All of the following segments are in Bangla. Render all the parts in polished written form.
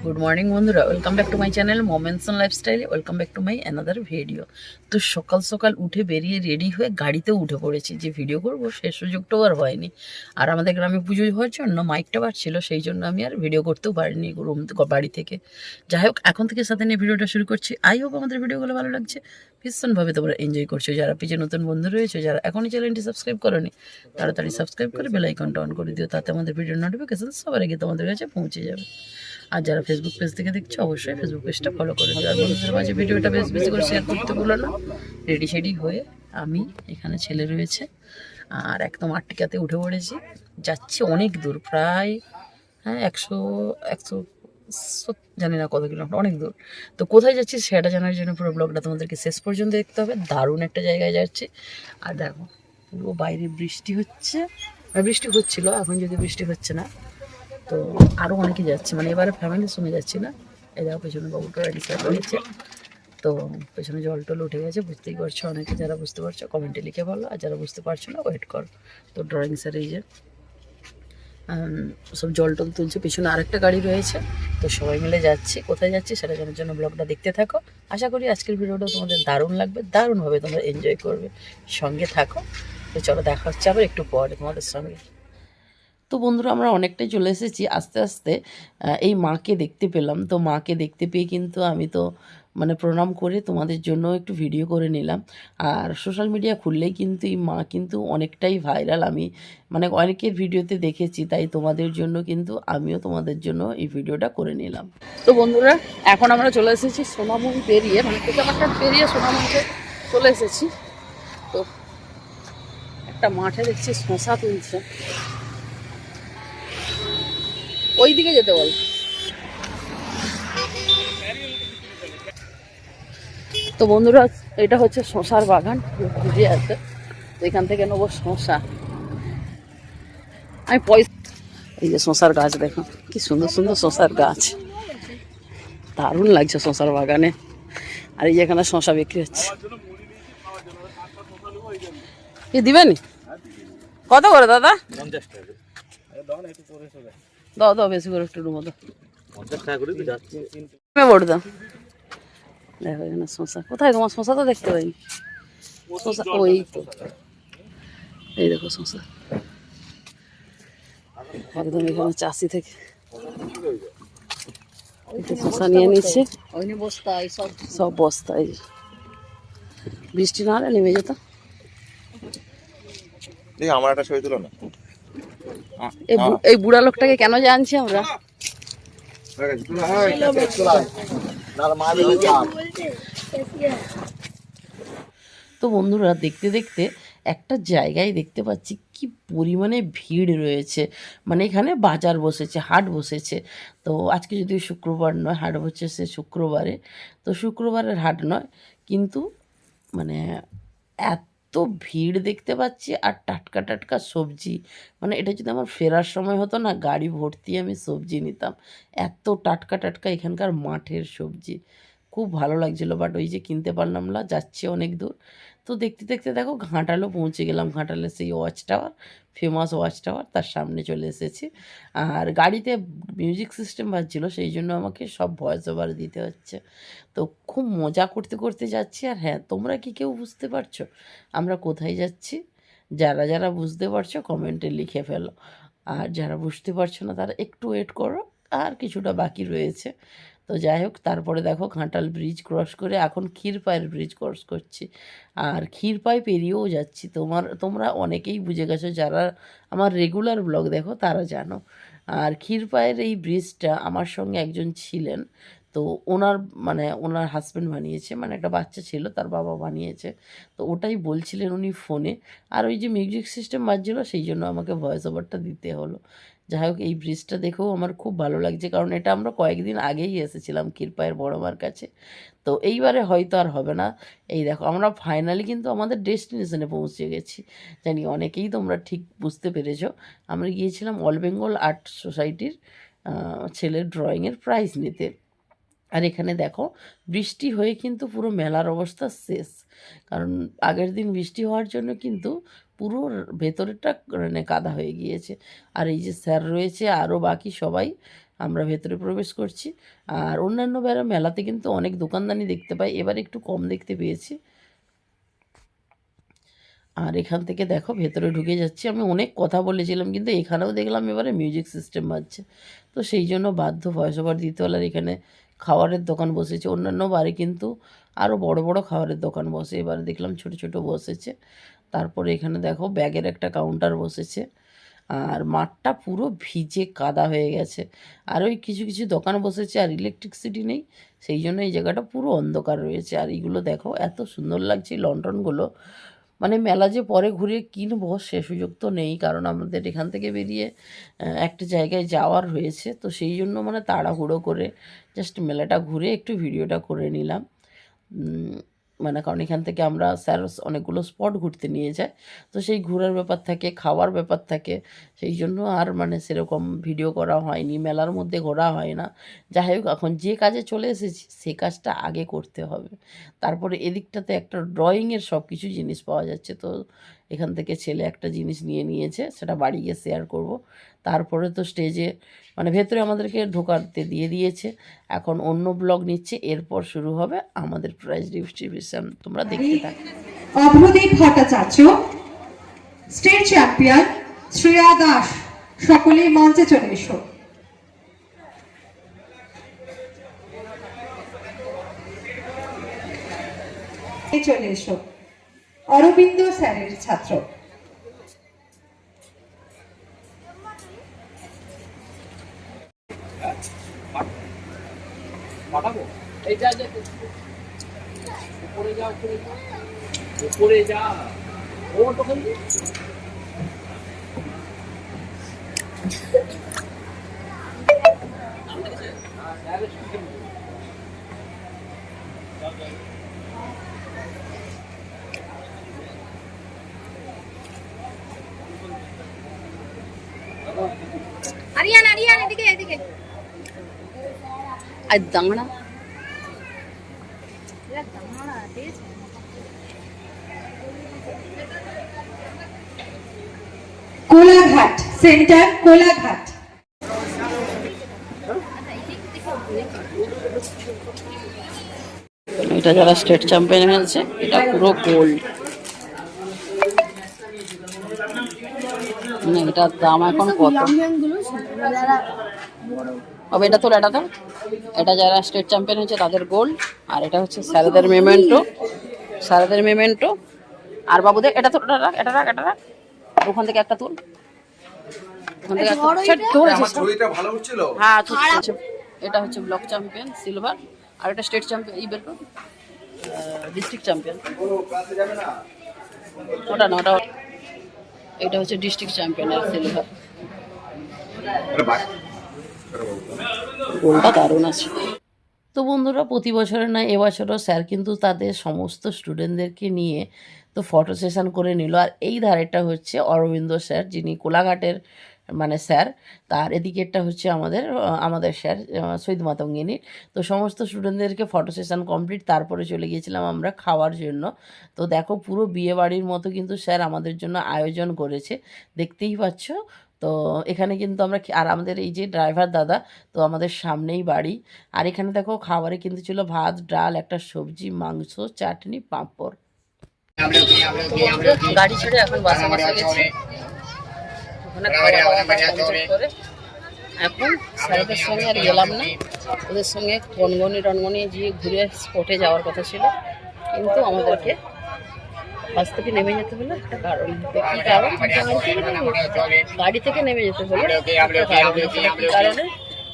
গুড মর্নিং বন্ধুরা, welcome back to my channel moments on lifestyle. Welcome back to my another video. তো সকাল সকাল উঠে বেরিয়ে রেডি হয়ে গাড়িতেও উঠে পড়েছি, যে ভিডিও করব সে সুযোগটাও আর হয়নি। আর আমাদের গ্রামে পুজো হওয়ার জন্য মাইকটা বাজছিল, সেই জন্য আমি আর ভিডিও করতেও পারিনি বাড়ি থেকে। যাই হোক, এখন থেকে সাথে নিয়ে ভিডিওটা শুরু করছি। আই হোপ আমাদের ভিডিওগুলো ভালো লাগছে, ভীষণভাবে তোমরা এনজয় করছো। যারা পিছে নতুন বন্ধু রয়েছে, যারা এখনই চ্যানেলটি সাবস্ক্রাইব করোনি, তাড়াতাড়ি সাবস্ক্রাইব করে বেল আইকনটা অন করে দিও, তাতে আমাদের ভিডিওর নোটিফিকেশন সবার আগে তোমাদের কাছে পৌঁছে যাবে। আর যারা ফেসবুক পেজ থেকে দেখছো, অবশ্যই ফেসবুক পেজটা ফলো করে দিও। আর বন্ধুদের মাঝে ভিডিওটা বেশ বেশি করে শেয়ার করতে ভুলো না। রেডি শেডি হয়ে আমি, এখানে ছেলে রয়েছে, আর একদম আটটিকাতে উঠে পড়েছি। যাচ্ছি অনেক দূর, প্রায় একশো একশো জানি না কত কিলোমিটার, অনেক দূর। তো কোথায় যাচ্ছি সেটা জানার জন্য পুরো ব্লগটা তোমাদেরকে শেষ পর্যন্ত দেখতে হবে। দারুণ একটা জায়গায় যাচ্ছি। আর দেখো, পুরো বাইরে বৃষ্টি হচ্ছে, বৃষ্টি হচ্ছিল, এখন যদি বৃষ্টি হচ্ছে না। তো আরও অনেকে যাচ্ছে, মানে এবারে ফ্যামিলির সঙ্গে যাচ্ছি না। এই দেখো পেছনে বাবুটা ডিসাইড করেছে। তো পেছনে জল টল উঠে গেছে, বুঝতেই পারছো। অনেকে যারা বুঝতে পারছো কমেন্টে লিখে বলো, আর যারা বুঝতে পারছো না ওয়েট করো। তো ড্রয়িং স্যার এই যে সব জল টল তুলছে, পিছনে আরেকটা গাড়ি রয়েছে। তো সবাই মিলে যাচ্ছি, কোথায় যাচ্ছি সেটা জানার জন্য ব্লগটা দেখতে থাকো। আশা করি আজকের ভিডিওটা তোমাদের দারুণ লাগবে, দারুণভাবে তোমরা এনজয় করবে। সঙ্গে থাকো। তো চলো, দেখা হচ্ছে আবার একটু পরে তোমাদের সঙ্গে। তো বন্ধুরা, আমরা অনেকটাই চলে এসেছি আস্তে আস্তে। এই মাকে দেখতে পেলাম। তো মাকে দেখতে পেয়ে কিন্তু আমি তো মানে প্রণাম করে তোমাদের জন্য একটু ভিডিও করে নিলাম। আর সোশ্যাল মিডিয়া খুললেই কিন্তু এই মা কিন্তু অনেকটাই ভাইরাল। আমি মানে অনেকের ভিডিওতে দেখেছি, তাই তোমাদের জন্য কিন্তু আমিও তোমাদের জন্য এই ভিডিওটা করে নিলাম। তো বন্ধুরা, এখন আমরা চলে এসেছি সোনামুখী পেরিয়ে, মানে কোথাকাটা পেরিয়ে সোনামুখীতে চলে এসেছি। তো একটা মাঠে দেখছি শশা তুলছে, ওই দিকে যেতে বল। তো বন্ধুরা, এটা হচ্ছে শশার বাগান, ভিজে আছে। তো এখান থেকে নেবো শশা। আমি পয়সা, এই যে শশার গাছ দেখো, কি সুন্দর সুন্দর শশার গাছ, দারুণ লাগছে শশার বাগানে। আর এই যে এখানে শশা বিক্রি হচ্ছে। কি দিবেন? কত করে দাদা? 50 টাকা। দাও দাও, বেশি করে একটু ডুবো দাও। 50 টাকা করে যাচ্ছে। ভোট দাও। দেখো এখানে শশা, কোথায় তোমার শশা তো দেখতে পাইনি। শশা ওই তো, এই দেখো শশা একদম এখানে চাষি থেকে শশা নিয়ে নিচ্ছে, সব বস্তায়। বৃষ্টি না হলে নেমে যেত। আমার একটা ছবি তুলো না। এই বুড়া লোকটাকে কেন জানছি আমরা? তো বন্ধুরা, দেখতে দেখতে একটা জায়গায় দেখতে পাচ্ছি কি পরিমাণে ভিড় রয়েছে। মানে এখানে বাজার বসেছে, হাট বসেছে। তো আজকে যদিও শুক্রবার নয়, হাট বসেছে শুক্রবারে। তো শুক্রবারের হাট নয়, কিন্তু মানে এত ভিড় দেখতে পাচ্ছি, আর টাটকা টাটকা সবজি। মানে এটা যদি আমার ফেরার সময় হতো না, গাড়ি ভর্তি আমি সবজি নিতাম। এত টাটকা টাটকা এখানকার মাঠের সবজি, খুব ভালো লাগছিলো। বাট ওই যে কিনতে পারলাম না, যাচ্ছি অনেক দূর। তো দেখতে দেখতে দেখো ঘাটালও পৌঁছে গেলাম। ঘাটালে সেই watch tower, famous watch tower, তার সামনে চলে এসেছি। আর গাড়িতে মিউজিক সিস্টেম বাজছিল, সেই জন্য আমাকে সব ভয়েস ওভার দিতে হচ্ছে। তো খুব মজা করতে করতে যাচ্ছি। আর হ্যাঁ, তোমরা কি কেউ বুঝতে পারছো আমরা কোথায় যাচ্ছি? যারা যারা বুঝতে পারছো কমেন্টে লিখে ফেলো, আর যারা বুঝতে পারছো না তারা একটু ওয়েট করো, আর কিছুটা বাকি রয়েছে। তো যাই হোক, তারপরে দেখো ঘাটাল ব্রিজ ক্রস করে এখন ক্ষীরপাইয়ের ব্রিজ ক্রস করছি। আর ক্ষীরপাই পেরিয়েও যাচ্ছি। তোমরা অনেকেই বুঝে গেছো, যারা আমার রেগুলার ব্লগ দেখো তারা জানো। আর ক্ষীরপাইয়ের এই ব্রিজটা আমার সঙ্গে একজন ছিলেন, তো ওনার মানে ওনার হাজব্যান্ড বানিয়েছে, মানে একটা বাচ্চা ছিল, তার বাবা বানিয়েছে। তো ওটাই বলছিলেন উনি ফোনে। আর ওই যে মিউজিক সিস্টেম বাজছিল, সেই জন্য আমাকে ভয়েস ওভারটা দিতে হলো। যাই হোক, এই ব্রিজটা দেখেও আমার খুব ভালো লাগছে, কারণ এটা আমরা কয়েকদিন আগেই এসেছিলাম ক্ষীরপাইয়ের বড় মার কাছে। তো এইবারে হয়তো আর হবে না। এই দেখো, আমরা ফাইনালি কিন্তু আমাদের ডেস্টিনেশনে পৌঁছে গেছি। জানি অনেকেই তোমরা ঠিক বুঝতে পেরেছো, আমরা গিয়েছিলাম অল বেঙ্গল আর্ট সোসাইটির ছেলের ড্রয়িংয়ের প্রাইজ নিতে। আর এখানে দেখো, বৃষ্টি হয়ে কিন্তু পুরো মেলার অবস্থা শেষ। কারণ আগের দিন বৃষ্টি হওয়ার জন্য কিন্তু পুরো ভেতরেরটা মানে কাদা হয়ে গিয়েছে। আর এই যে স্যার রয়েছে, আরও বাকি সবাই আমরা ভেতরে প্রবেশ করছি। আর অন্যান্য মেলাতে কিন্তু অনেক দোকানদানি দেখতে পাই, এবার একটু কম দেখতে পেয়েছি। আর এখান থেকে দেখো ভেতরে ঢুকে যাচ্ছি। আমি অনেক কথা বলেছিলাম, কিন্তু এখানেও দেখলাম এবারে মিউজিক সিস্টেম বাজছে, তো সেই জন্য বাধ্য ভয়েস ওভার দিতে হলো। আর এখানে খাবারের দোকান বসেছে, অন্যান্য বারে কিন্তু আরও বড় বড় খাবারের দোকান বসে, এবারে দেখলাম ছোট ছোট বসেছে। তারপরে এখানে দেখো ব্যাগের একটা কাউন্টার বসেছে। আর মাঠটা পুরো ভিজে কাদা হয়ে গেছে। আর ওই কিছু কিছু দোকান বসেছে, আর ইলেকট্রিসিটি নেই, সেই জন্য এই জায়গাটা পুরো অন্ধকার রয়েছে। আর এইগুলো দেখো এত সুন্দর লাগছে লন্ঠনগুলো। মানে মেলা যে পরে ঘুরে কিনবো সে সুযোগ তো নেই, কারণ আমাদের এখান থেকে বেরিয়ে একটা জায়গায় যাওয়ার হয়েছে, তো সেই জন্য মানে তাড়াহুড়ো করে জাস্ট মেলাটা ঘুরে একটু ভিডিওটা করে নিলাম। মানে কারণ এখান থেকে আমরা স্যার অনেকগুলো স্পট ঘুরতে নিয়ে যায়, তো সেই ঘোরার ব্যাপার থাকে, খাওয়ার ব্যাপার থাকে, সেই জন্য আর মানে সেরকম ভিডিও করা হয়নি, মেলার মধ্যে ঘোরা হয় না। যাই হোক, এখন যে কাজে চলে এসেছি সে কাজটা আগে করতে হবে। তারপরে এদিকটাতে একটা ড্রয়িংয়ের সব কিছু জিনিস পাওয়া যাচ্ছে, তো এখান থেকে ছেলে একটা জিনিস নিয়ে নিয়েছে, সেটা বাড়ি গিয়ে শেয়ার করব। তারপরে তো স্টেজে মানে ভেতরে আমাদেরকে ঢোকাতে দিয়ে দিয়েছে, এখন অন্য ব্লগ নিচ্ছে, এরপর শুরু হবে আমাদের প্রাইজ ডিস্ট্রিবিউশন, তোমরা দেখতে থাকো। অভ্রদীপ ভট্টাচার্য, স্টেট চ্যাম্পিয়ন শ্রেয়া দাস, সকলেই মঞ্চে চলে এসো। চলে এসো অরবিন্দ স্যারের ছাত্র। পাঠাবো এই যা যা উপরে যা উপরে যা ও তখন আরিয়ান আরিয়ান এদিকে এদিকে আর দাঁড়া কোলাঘাট সেন্টার, কোলাঘাট। এটা যারা স্টেট চ্যাম্পিয়ন হয়েছে এটা পুরো গোল্ড, এটার দাম এখন কত হবে? এটা তো এটা যারা স্টেট চ্যাম্পিয়ন হয়েছে তাদের গোল্ড, আর এটা হচ্ছে স্যারেদের মেমেন্টো, আর বাবুদের এটা তো এটা রাখ ওখান থেকে একটা তুল, ওখান থেকে হ্যাঁ, এটা হচ্ছে ব্লক চ্যাম্পিয়ন সিলভার, আর এটা স্টেট চ্যাম্পিয়ন ডিস্ট্রিক্ট চ্যাম্পিয়ন, ওটা না ওটা, এটা হচ্ছে ডিস্ট্রিক্ট চ্যাম্পিয়নের সিলভার। গোলটা দারুণ আছে। তো বন্ধুরা, প্রতি বছরের না এবছরও স্যার কিন্তু তাদের সমস্ত স্টুডেন্টদেরকে নিয়ে তো ফটো সেশন করে নিল। আর এই ধারেটা হচ্ছে অরবিন্দ স্যার, যিনি কোলাঘাটের মানে স্যার, তার এদিকেরটা হচ্ছে আমাদের স্যার শহীদ মাতঙ্গিনী। তো সমস্ত স্টুডেন্টদেরকে ফটো সেশন কমপ্লিট, তারপরে চলে গিয়েছিলাম আমরা খাওয়ার জন্য। তো দেখো পুরো বিয়ে বাড়ির মতো কিন্তু স্যার আমাদের জন্য আয়োজন করেছে, দেখতেই পাচ্ছ। তো এখানে কিন্তু আমরা, আর আমাদের এই যে ড্রাইভার দাদা, তো আমাদের সামনেই বাড়ি। আর এখানে দেখো খাবারে কিন্তু ছিল ভাত, ডাল, একটা সবজি, মাংস, চাটনি, পাঁপড়। গাড়ি ছেড়ে এখন বাসে গেছি, ওখানে করে এখন স্যারদের সঙ্গে আর গেলাম না, ওদের সঙ্গে টনগনি গিয়ে ঘুরে স্পটে যাওয়ার কথা ছিল, কিন্তু আমাদেরকে বাস থেকে নেমে যেতে হলো একটা কারণ। কি কারণ? গাড়ি থেকে নেমে যেতে হলো কি কারণে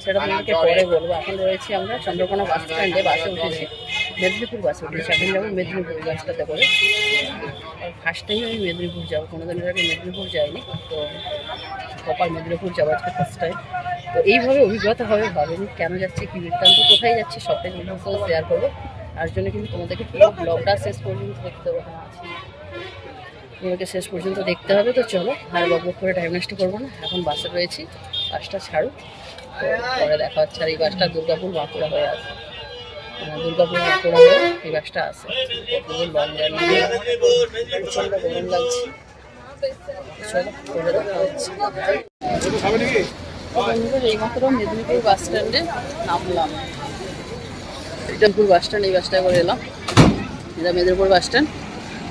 সেটা তোমাদেরকে পরে বলবো। এখন রয়েছি আমরা চন্দ্রকোনা বাস স্ট্যান্ডে, বাসে উঠেছি, মেদিনীপুর বাসে উঠেছি। এখন যাবো মেদিনীপুর বাসটাতে করে। ফার্স্ট টাইম আমি মেদিনীপুর যাবো, কোনোদিনের আগে মেদিনীপুর যাইনি, তো কপাল মেদিনীপুর যাবো আজকে ফার্স্ট টাইম। তো এইভাবে অভিজ্ঞতা হবে ভাবিনি, কেন যাচ্ছি, কী বৃত্তান্ত, কোথায় যাচ্ছি, সবটাই তোমাদের সাথে শেয়ার করবো। তার জন্য কিন্তু তোমাদেরকে পুরো ব্লগটা শেষ পর্যন্ত দেখতে হবে, তোমাকে শেষ পর্যন্ত দেখতে হবে। তো চলো, আর বক করে টাইম নষ্ট করবো না, এখন বাসে রয়েছি, বাসটা ছাড়ুক, তো পরে দেখা হচ্ছে। আর এই বাসটা দুর্গাপুর বাঁকুড়া হয়ে আসে, দুর্গাপুর বাঁকুড়া হয়ে এই বাসটা আসে। লং জার্নি, প্রচণ্ড গরম লাগছে, চলো পরে দেখা হচ্ছে। বন্ধুরা এইমাত্র মেদিনীপুর বাস স্ট্যান্ডে নামলাম। মেদিনীপুর বাস স্ট্যান্ড, এই বাসটায় করে এলাম। এটা মেদিনীপুর বাস স্ট্যান্ড।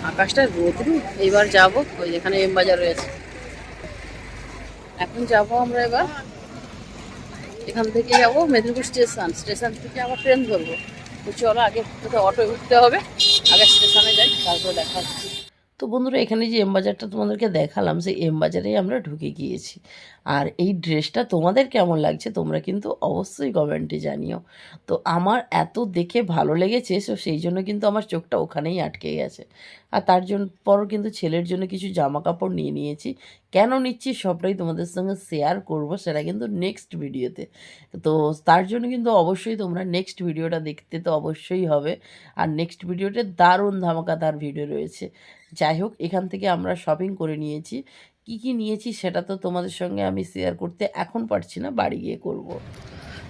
আকাশটা রোদ্রু। এইবার যাব ওই যেখানে এম বাজার রয়েছে। এখন যাব আমরা এবার এখান থেকে যাব মেদিনীপুর স্টেশন থেকে আবার ট্রেন ধরবো। তো চলো আগে অটো উঠতে হবে, আগে স্টেশনে যাই, তারপরে দেখা হচ্ছে। তো বন্ধুরা এখানে যে এম বাজারটা তোমাদেরকে দেখালাম, সেই এম বাজারেই আমরা ঢুকে গিয়েছি। আর এই ড্রেসটা তোমাদের কেমন লাগছে তোমরা কিন্তু অবশ্যই কমেন্টে জানিও। তো আমার এত দেখে ভালো লেগেছে, সো সেই জন্য কিন্তু আমার চোখটা ওখানেই আটকে গেছে। আর তার জন্য পরও কিন্তু ছেলের জন্য কিছু জামা কাপড় নিয়ে নিয়েছি। কেন নিচ্ছি সবটাই তোমাদের সঙ্গে শেয়ার করব, সেটা কিন্তু নেক্সট ভিডিওতে। তো তার জন্য কিন্তু অবশ্যই তোমরা নেক্সট ভিডিওটা দেখতে তো অবশ্যই হবে। আর নেক্সট ভিডিওতে দারুণ ধামাকাদার ভিডিও রয়েছে। যাই হোক, এখান থেকে আমরা শপিং করে নিয়েছি। কি কি নিয়েছি সেটা তো তোমাদের সঙ্গে আমি শেয়ার করতে এখন পারছি না, বাড়ি গিয়ে করব।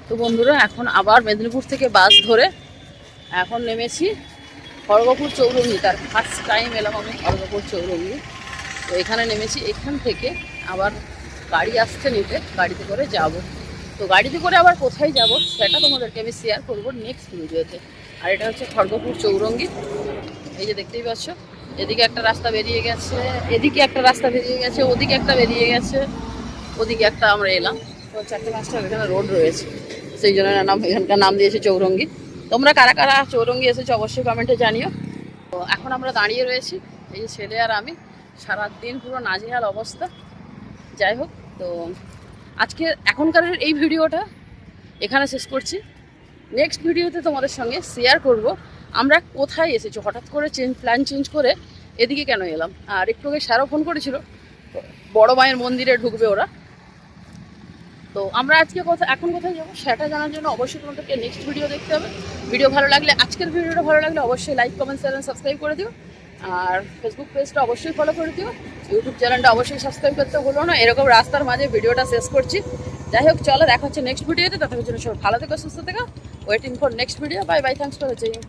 তো বন্ধুরা এখন আবার মেদিনীপুর থেকে বাস ধরে এখন নেমেছি খড়গপুর চৌরঙ্গি। তার ফার্স্ট টাইম এলাম আমি খড়গপুর চৌরঙ্গি। তো এখানে নেমেছি, এখান থেকে আবার গাড়ি আসছে নিতে, গাড়িতে করে যাব। তো গাড়িতে করে আবার কোথায় যাব সেটা তোমাদেরকে আমি শেয়ার করব নেক্সট ভিডিওতে। আর এটা হচ্ছে খড়গপুর চৌরঙ্গি। এই যে দেখতেই পাচ্ছ, এদিকে একটা রাস্তা বেরিয়ে গেছে, এদিকে একটা রাস্তা বেরিয়ে গেছে, ওদিকে একটা বেরিয়ে গেছে, ওদিকে একটা আমরা এলাম। তো 4-5টা এখানে রোড রয়েছে, সেই জন্য এখানকার নাম দিয়েছে চৌরঙ্গি। তোমরা কারা কারা চৌরঙ্গি এসেছো অবশ্যই কমেন্টে জানিও। তো এখন আমরা দাঁড়িয়ে রয়েছি, এই যে ছেলে আর আমি। সারাদিন পুরো নাজেহাল অবস্থা। যাই হোক, তো আজকে এখনকার এই ভিডিওটা এখানে শেষ করছি। নেক্সট ভিডিওতে তোমাদের সঙ্গে শেয়ার করব আমরা কোথায় এসেছি, হঠাৎ করে প্ল্যান চেঞ্জ করে এদিকে কেন এলাম। আর একটু আগে স্যারও ফোন করেছিল, বড় মায়ের মন্দিরে ঢুকবে ওরা। তো আমরা আজকে এখন কোথায় যাবো সেটা জানার জন্য অবশ্যই তোমাদেরকে নেক্সট ভিডিও দেখতে হবে। ভিডিও ভালো লাগলে, আজকের ভিডিওটা ভালো লাগলে অবশ্যই লাইক, কমেন্ট, শেয়ার, সাবস্ক্রাইব করে দিও। আর ফেসবুক পেজটা অবশ্যই ফলো করে দিও, ইউটিউব চ্যানেলটা অবশ্যই সাবস্ক্রাইব করতে ভুলো না। এরকম রাস্তার মাঝে ভিডিওটা শেষ করছি। যাই হোক, চলো দেখা হচ্ছে নেক্সট ভিডিওতে। ততক্ষণের জন্য সবাই ভালো থেকো, সুস্থ থেকো। Waiting for next video. Bye bye, thanks for watching.